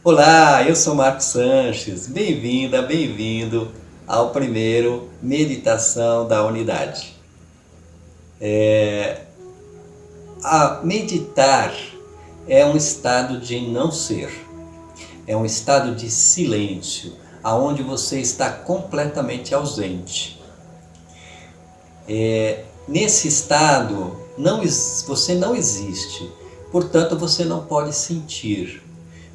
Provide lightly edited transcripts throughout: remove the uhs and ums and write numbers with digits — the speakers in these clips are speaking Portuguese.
Olá, eu sou Marcos Sanches. Bem-vinda, bem-vindo ao primeiro Meditação da Unidade. A meditar é um estado de não ser, é um estado de silêncio, aonde você está completamente ausente. Nesse estado, você não existe, portanto você não pode sentir.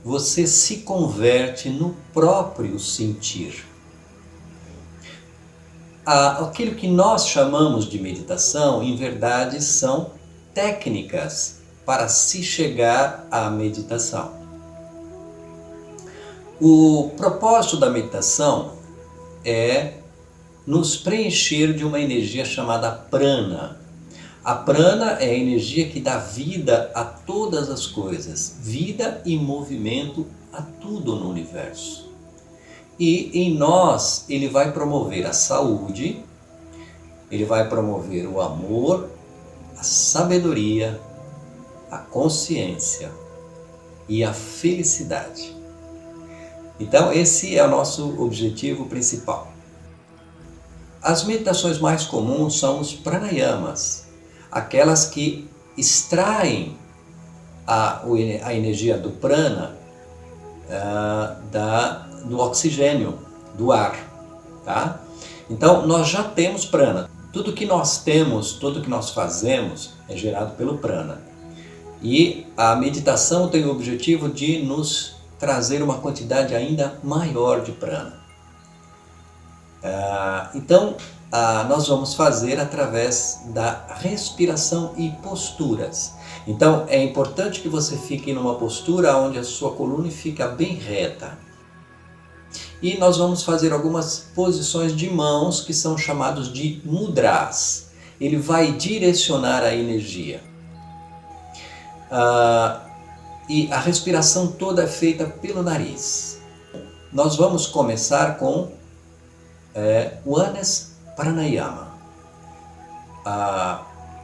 Você se converte no próprio sentir. Aquilo que nós chamamos de meditação, em verdade, são técnicas para se chegar à meditação. O propósito da meditação é nos preencher de uma energia chamada prana. A prana é a energia que dá vida a todas as coisas, vida e movimento a tudo no universo. E em nós ele vai promover a saúde, ele vai promover o amor, a sabedoria, a consciência e a felicidade. Então esse é o nosso objetivo principal. As meditações mais comuns são os pranayamas, aquelas que extraem a energia do prana do oxigênio, do ar. Tá? Então nós já temos prana. Tudo que nós temos, tudo que nós fazemos é gerado pelo prana. E a meditação tem o objetivo de nos trazer uma quantidade ainda maior de prana. Então, nós vamos fazer através da respiração e posturas. Então, é importante que você fique numa postura onde a sua coluna fica bem reta. E nós vamos fazer algumas posições de mãos que são chamados de mudras. Ele vai direcionar a energia. E a respiração toda é feita pelo nariz. Nós vamos começar com o Anas Pranayama,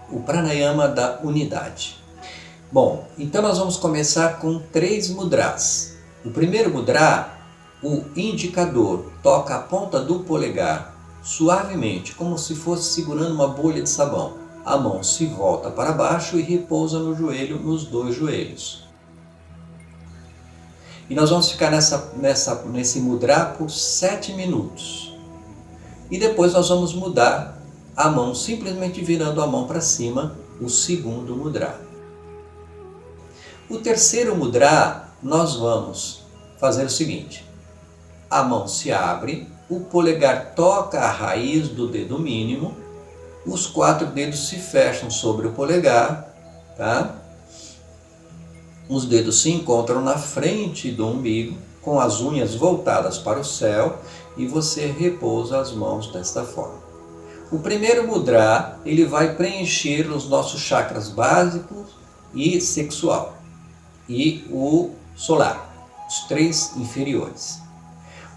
o Pranayama da unidade. Bom, então nós vamos começar com 3 mudras. O primeiro mudra, o indicador toca a ponta do polegar suavemente, como se fosse segurando uma bolha de sabão. A mão se volta para baixo e repousa no joelho, nos 2 joelhos. E nós vamos ficar nesse mudra por 7 minutos. E depois nós vamos mudar a mão, simplesmente virando a mão para cima, o segundo mudra. O terceiro mudra, nós vamos fazer o seguinte. A mão se abre, o polegar toca a raiz do dedo mínimo, os 4 dedos se fecham sobre o polegar, tá? Os dedos se encontram na frente do umbigo, com as unhas voltadas para o céu, e você repousa as mãos desta forma. O primeiro mudra, ele vai preencher os nossos chakras básicos e sexual, e o solar, os 3 inferiores.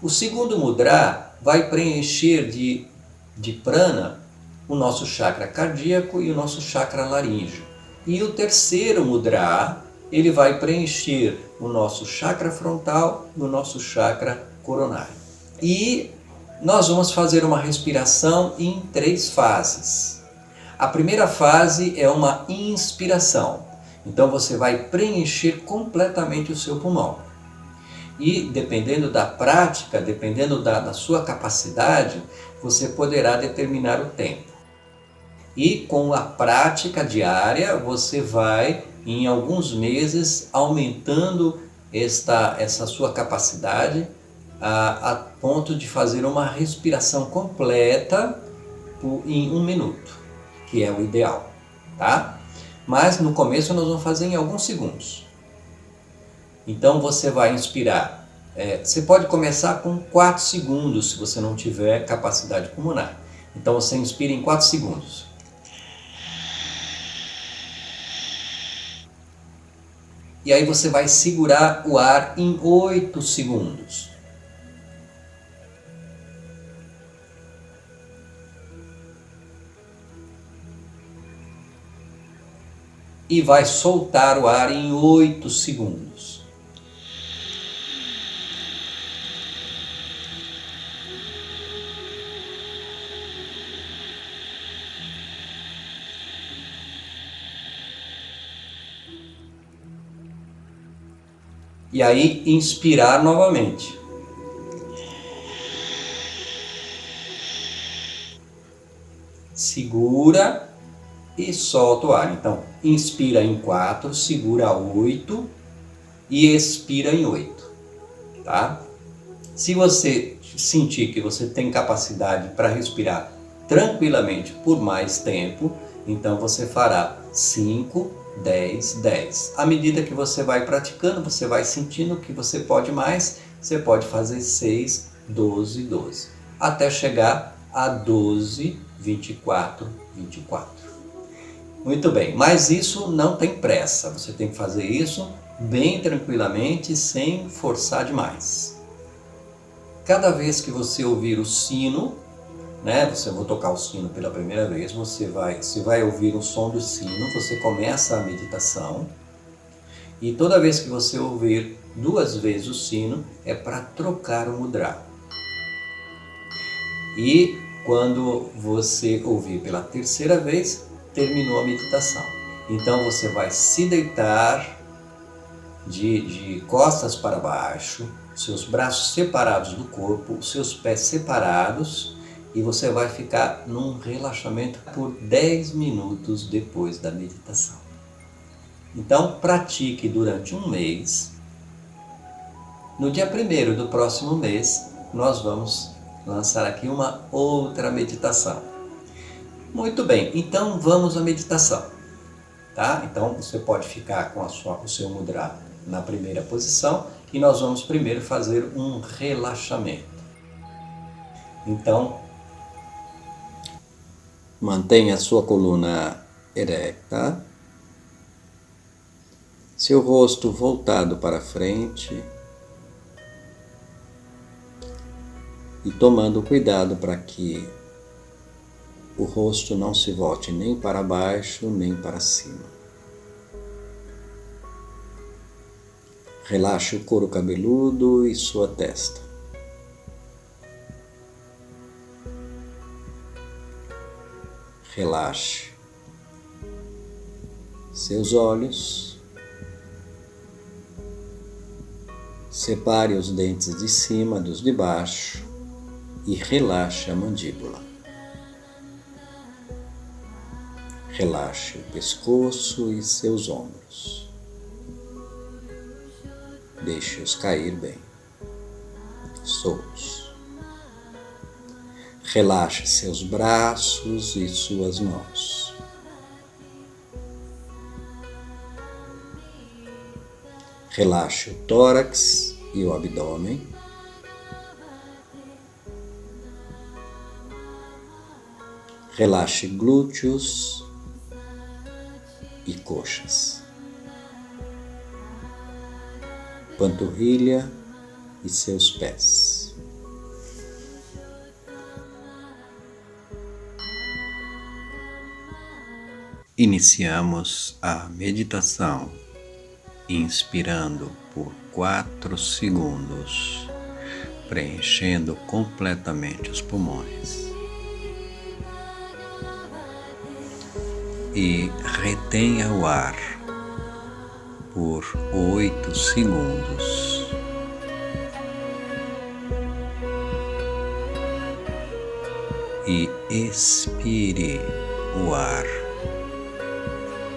O segundo mudra vai preencher de prana o nosso chakra cardíaco e o nosso chakra laríngeo. E o terceiro mudra, ele vai preencher o nosso chakra frontal e o nosso chakra coronário. E nós vamos fazer uma respiração em 3 fases. A primeira fase é uma inspiração. Então você vai preencher completamente o seu pulmão. E dependendo da prática, dependendo da sua capacidade, você poderá determinar o tempo. E com a prática diária, você vai, em alguns meses, aumentando essa sua capacidade a ponto de fazer uma respiração completa em 1 minuto, que é o ideal, tá? Mas no começo nós vamos fazer em alguns segundos. Então você vai inspirar. Você pode começar com 4 segundos se você não tiver capacidade pulmonar. Então você inspira em 4 segundos. E aí você vai segurar o ar em 8 segundos. E vai soltar o ar em 8 segundos. E aí inspirar novamente. Segura e solta o ar. Então, inspira em 4, segura 8 e expira em 8, tá? Se você sentir que você tem capacidade para respirar tranquilamente por mais tempo, então você fará 5, 10, 10. À medida que você vai praticando, você vai sentindo que você pode mais, você pode fazer 6, 12, 12, até chegar a 12, 24, 24. Muito bem, mas isso não tem pressa, você tem que fazer isso bem tranquilamente, sem forçar demais. Cada vez que você ouvir o sino, né, você vai tocar o sino pela primeira vez, você vai ouvir o som do sino, você começa a meditação. E toda vez que você ouvir 2 vezes o sino, é para trocar o mudra. E quando você ouvir pela terceira vez, terminou a meditação. Então você vai se deitar de costas para baixo, seus braços separados do corpo, os seus pés separados, e você vai ficar num relaxamento por 10 minutos depois da meditação. Então pratique durante um mês. No dia 1º do próximo mês, nós vamos lançar aqui uma outra meditação. Muito bem, então vamos à meditação, tá? Então você pode ficar com o seu mudra na primeira posição e nós vamos primeiro fazer um relaxamento. Então, mantenha a sua coluna erecta, seu rosto voltado para frente e tomando cuidado para que o rosto não se volte nem para baixo nem para cima. Relaxe o couro cabeludo e sua testa. Relaxe seus olhos. Separe os dentes de cima dos de baixo e relaxe a mandíbula. Relaxe o pescoço e seus ombros. Deixe-os cair bem, soltos. Relaxe seus braços e suas mãos. Relaxe o tórax e o abdômen. Relaxe glúteos e coxas, panturrilha e seus pés. Iniciamos a meditação inspirando por 4 segundos, preenchendo completamente os pulmões. E retenha o ar por 8 segundos. E expire o ar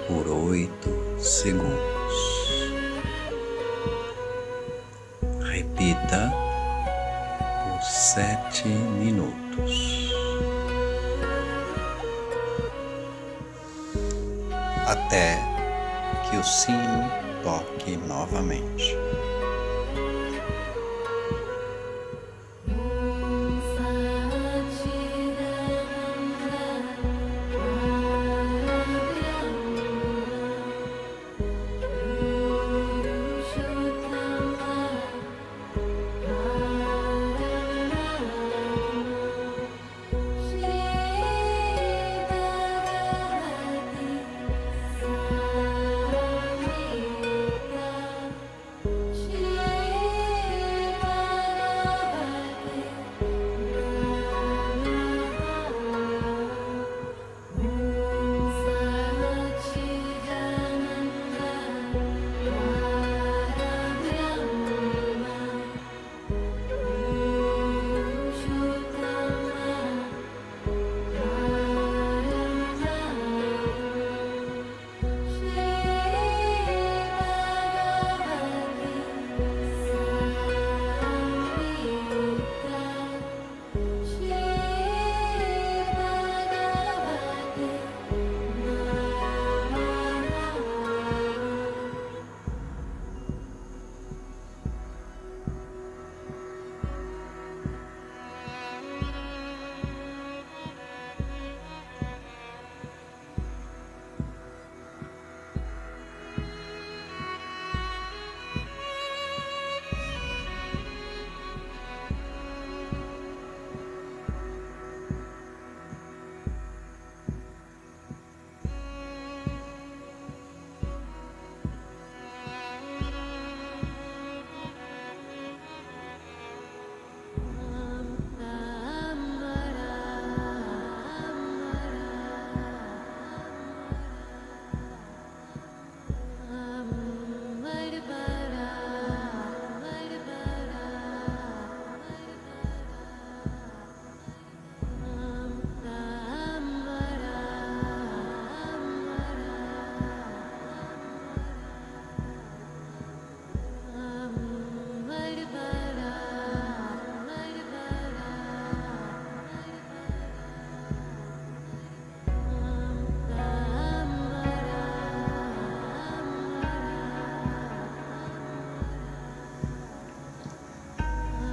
por 8 segundos. Repita por 7 minutos. Até que o sino toque novamente.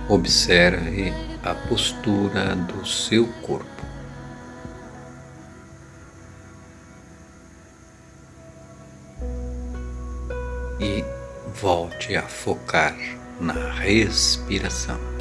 Observe a postura do seu corpo. E volte a focar na respiração.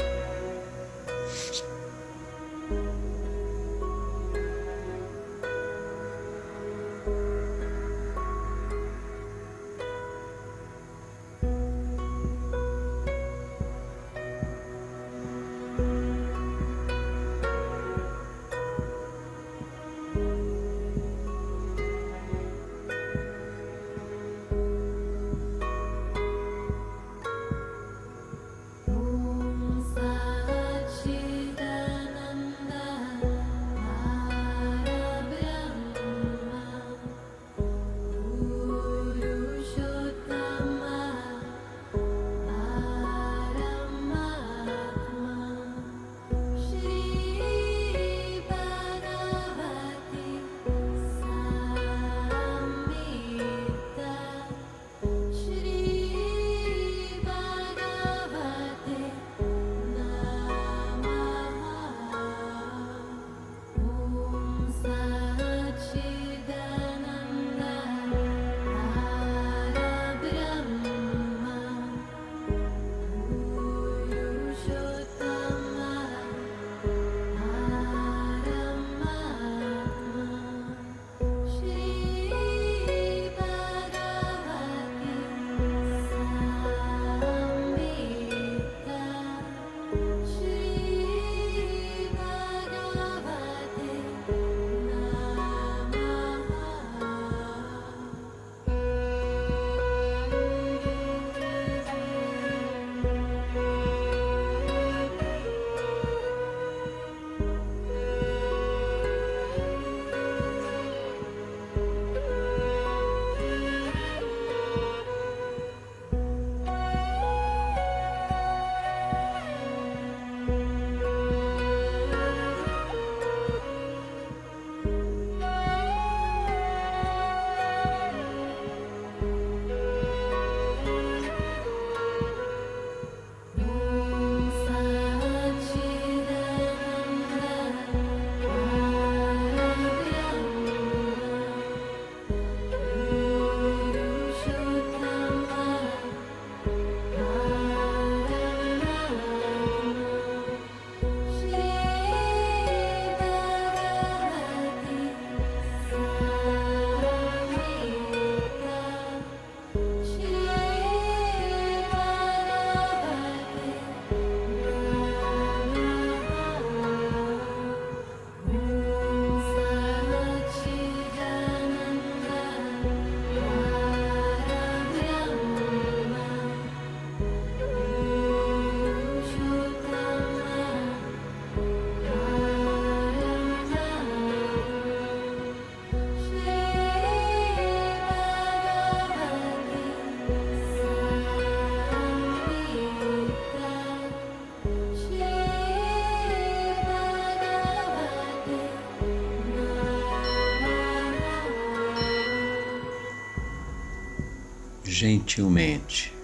Gentilmente,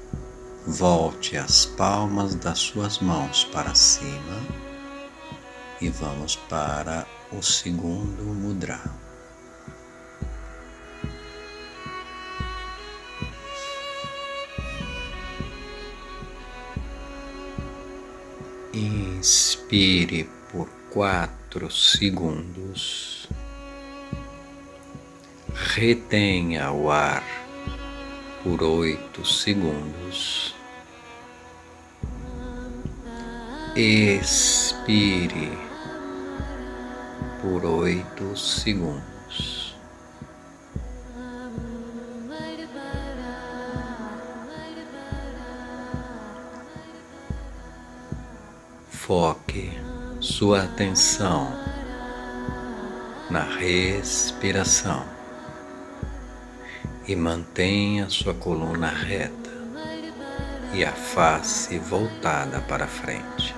volte as palmas das suas mãos para cima e vamos para o segundo mudra. Inspire por 4 segundos. Retenha o ar por 8 segundos. Expire por 8 segundos. Foque sua atenção na respiração e mantenha sua coluna reta e a face voltada para frente.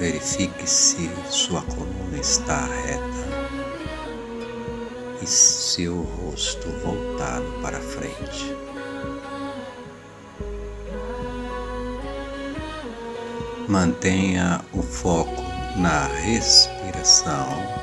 Verifique se sua coluna está reta e seu rosto voltado para frente. Mantenha o foco na respiração.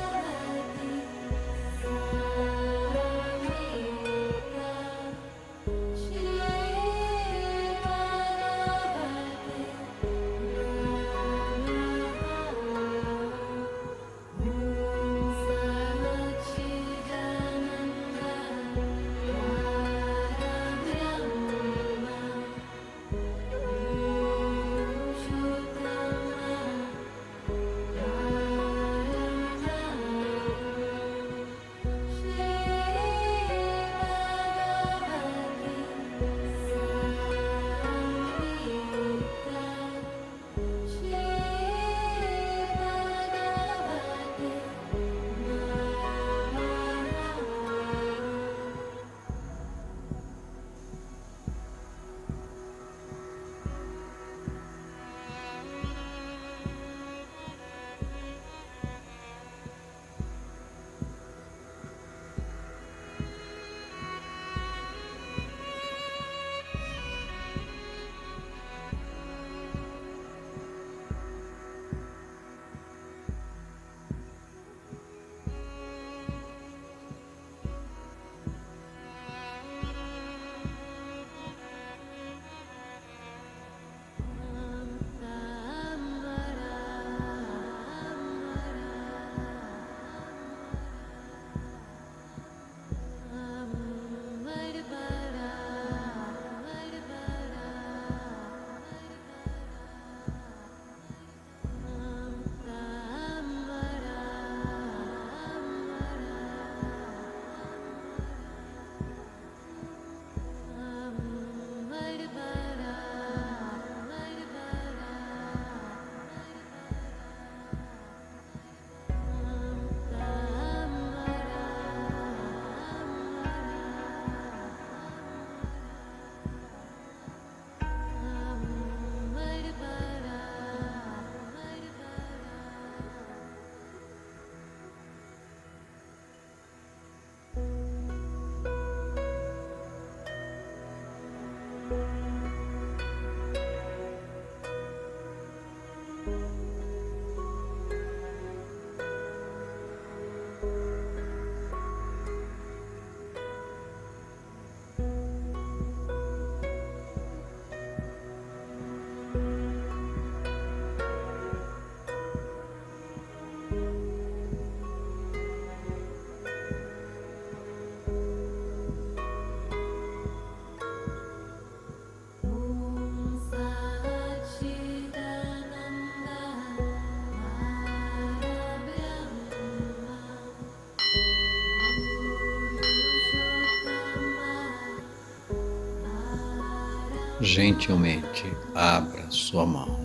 Gentilmente abra sua mão.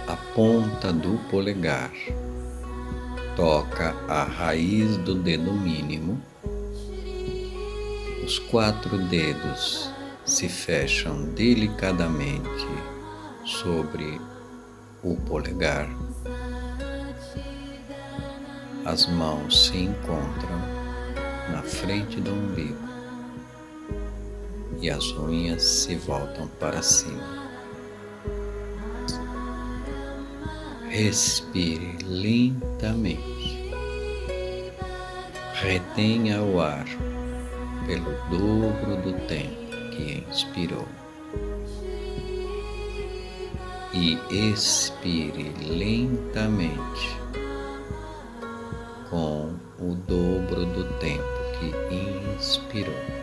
A ponta do polegar toca a raiz do dedo mínimo. Os 4 dedos se fecham delicadamente sobre o polegar. As mãos se encontram na frente do umbigo e as unhas se voltam para cima. Respire lentamente. Retenha o ar pelo dobro do tempo que inspirou. E expire lentamente com o dobro do tempo que inspirou.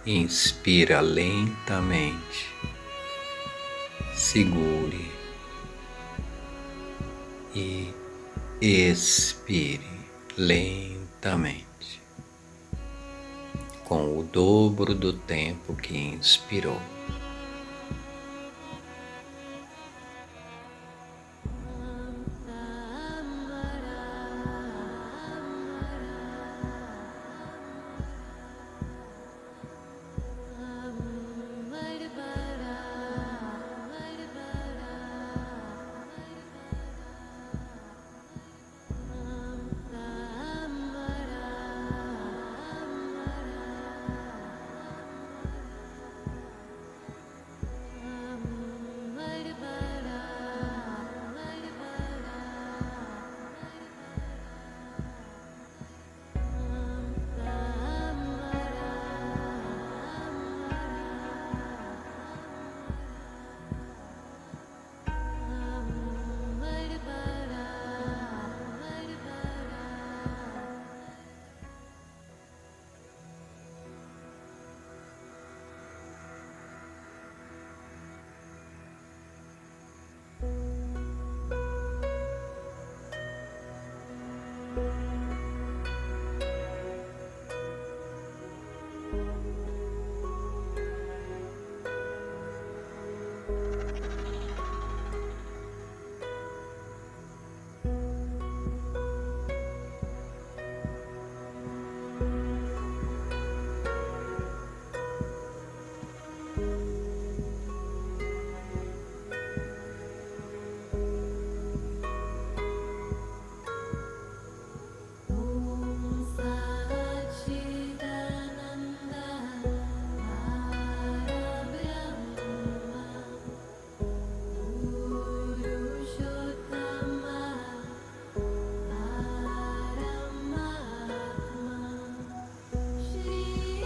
Inspira lentamente, segure e expire lentamente, com o dobro do tempo que inspirou.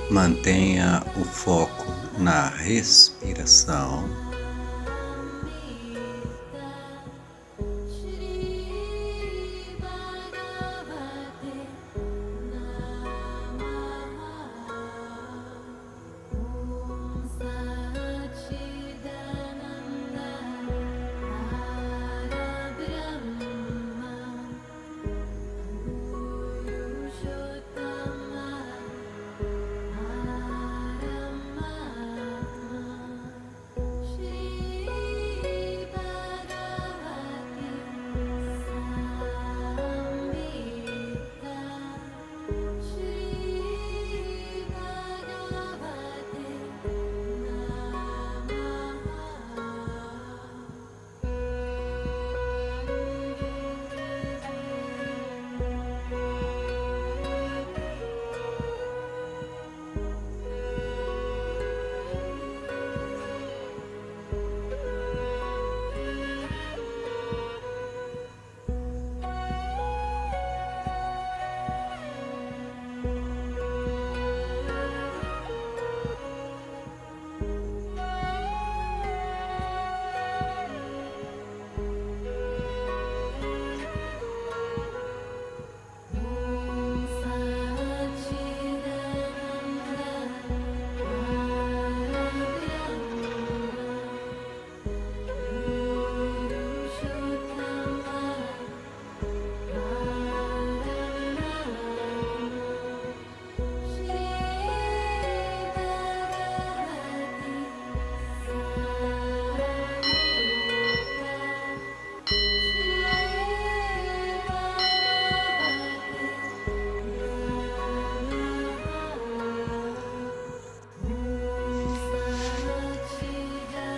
Mantenha o foco na respiração.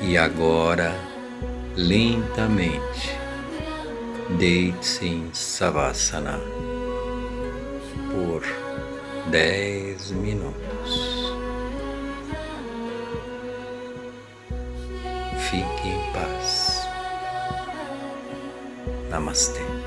E agora, lentamente, deite-se em Savasana por 10 minutos. Fique em paz. Namastê.